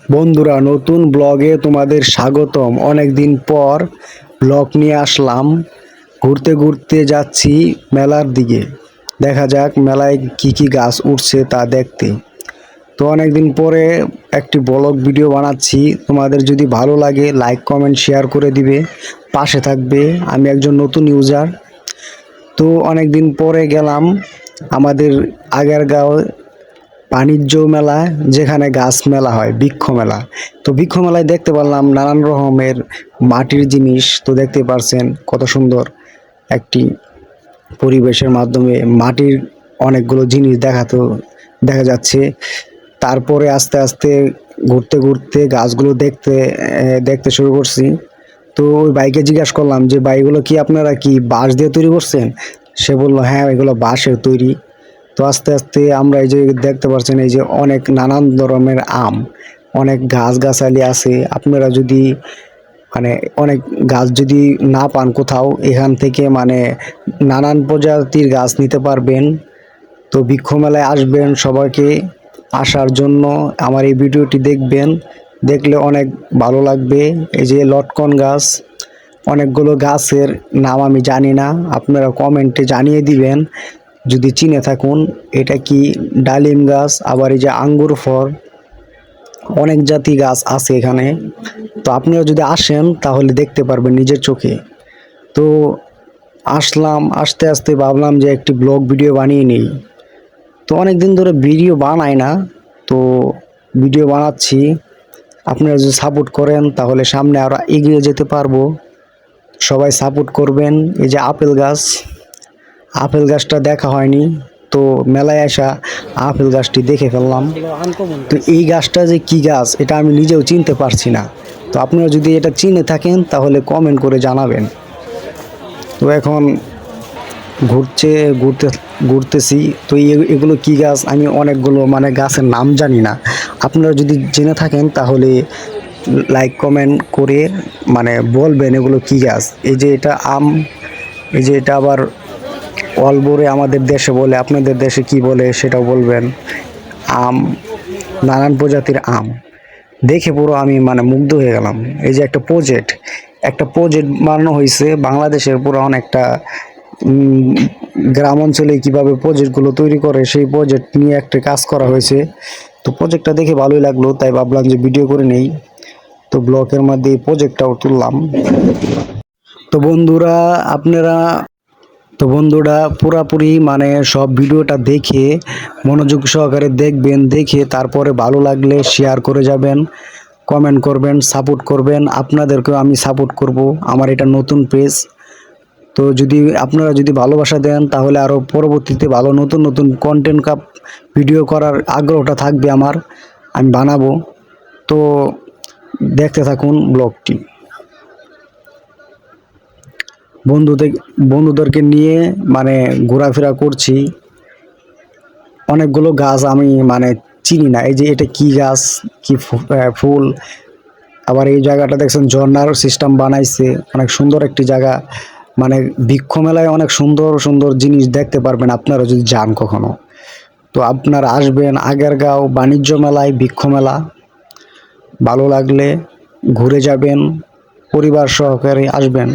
বন্ধুরা, নতুন ব্লগে তোমাদের স্বাগতম। অনেকদিন পর ব্লগ নিয়ে আসলাম। ঘুরতে ঘুরতে যাচ্ছি মেলার দিকে। দেখা যাক মেলায় কি কি গাছ উঠছে তা দেখতে। তো অনেকদিন পরে একটি ব্লগ ভিডিও বানাচ্ছি। তোমাদের যদি ভালো লাগে লাইক কমেন্ট শেয়ার করে দিবে, পাশে থাকবে। আমি একজন নতুন ইউজার। তো অনেকদিন পরে গেলাম আমাদের আগারগাঁও বাণিজ্য মেলা, যেখানে গাছ মেলা হয়, বৃক্ষ মেলা। তো বৃক্ষ মেলায় দেখতে পারলাম নানান রকমের মাটির জিনিস। তো দেখতে পারছেন কত সুন্দর একটি পরিবেশের মাধ্যমে মাটির অনেকগুলো জিনিস দেখা যাচ্ছে। তারপরে আস্তে আস্তে ঘুরতে ঘুরতে গাছগুলো দেখতে শুরু করছি। তো ওই বাইকে জিজ্ঞাসা করলাম যে বাইকগুলো কি আপনারা কি বাঁশ দিয়ে তৈরি করছেন? সে বললো হ্যাঁ, এগুলো বাঁশের তৈরি। তো আস্তে আস্তে আমরা এই যে দেখতে পাচ্ছেন, এই যে অনেক নানান ধরনের আম, অনেক গাছগাছালি আছে। আপনারা যদি মানে অনেক গাছ যদি না পান কোথাও, এখান থেকে মানে নানান প্রজাতির গাছ নিতে পারবেন। তো বৃক্ষ মেলায় আসবেন, সবাইকে আসার জন্য আমার এই ভিডিওটি দেখবেন। দেখলে অনেক ভালো লাগবে। এই যে লটকন গাছ, অনেকগুলো গাছের নাম আমি জানি না, আপনারা কমেন্টে জানিয়ে দিবেন যদি চিনে থাকুন। এটা কি ডালিম গাছ, আবার এই যে আঙ্গুর ফল, অনেক জাতি গাছ আছে এখানে। তো আপনারা যদি আসেন তাহলে দেখতে পারবেন নিজের চোখে। তো আসলাম, আস্তে আস্তে ভাবলাম যে একটি ব্লগ ভিডিও বানিয়ে নিই। তো অনেক দিন ধরে ভিডিও বানাই না, তো ভিডিও বানাচ্ছি। আপনারা যদি সাপোর্ট করেন তাহলে সামনে আরো এগিয়ে যেতে পারবো। সবাই সাপোর্ট করবেন। এই যে আপেল গাছটা দেখা হয়নি, তো মেলায় আসা আপেল গাছটি দেখে ফেললাম। তো এই গাছটা যে কি গাছ এটা আমি নিজেও চিনতে পারছি না। তো আপনারা যদি এটা চিনে থাকেন তাহলে কমেন্ট করে জানাবেন। তো এখন ঘুরছে ঘুরতে ঘুরতেছি। তো এগুলো কি গাছ আমি অনেকগুলো মানে গাছের নাম জানি না। আপনারা যদি জেনে থাকেন তাহলে লাইক কমেন্ট করে মানে বলবেন এগুলো কি গাছ। এই যে এটা আম, এই যে এটা আবার অলবরে আমাদের দেশে বলে, আপনাদের দেশে কি বলে সেটাও বলবেন। আম, নানান প্রজাতির আম দেখে পুরো আমি মানে মুগ্ধ হয়ে গেলাম। এই যে একটা প্রজেক্ট বানানো হয়েছে বাংলাদেশের পুরো অনেকটা গ্রাম অঞ্চলে কিভাবে প্রজেক্টগুলো তৈরি করে সেই প্রজেক্ট নিয়ে একটা কাজ করা হয়েছে। তো প্রজেক্টটা দেখে ভালোই লাগলো, তাই ভাবলাম যে ভিডিও করে নেই। তো ব্লগের মধ্যে প্রজেক্টটাও তুললাম। তো বন্ধুরা আপনারা তো বন্ধুরা পুরাপুরি মানে সব ভিডিওটা দেখে মনোযোগ সহকারে দেখবেন। দেখে তারপরে ভালো লাগলে শেয়ার করে যাবেন, কমেন্ট করবেন, সাপোর্ট করবেন। আপনাদেরকেও আমি সাপোর্ট করব, আমার এটা নতুন পেজ। তো যদি আপনারা যদি ভালোবাসা দেন তাহলে আরও পরবর্তীতে ভালো নতুন নতুন কন্টেন্ট ভিডিও করার আগ্রহটা থাকবে আমার, আমি বানাবো। তো দেখতে থাকুন ব্লগটি। বন্ধুদেরকে নিয়ে মানে ঘোরাফেরা করছি। অনেকগুলো গাছ আমি মানে চিনি না। এই যে এটা কি গাছ, কি ফুল। আবার এই জায়গাটা দেখছেন ঝর্ণার সিস্টেম বানাইছে, অনেক সুন্দর একটি জায়গা। মানে বৃক্ষ মেলায় অনেক সুন্দর সুন্দর জিনিস দেখতে পারবেন আপনারা যদি যান কখনো। তো আপনারা আসবেন আগারগাঁও বাণিজ্য মেলায়, বৃক্ষ মেলা। ভালো লাগলে ঘুরে যাবেন, পরিবার সহকারে আসবেন।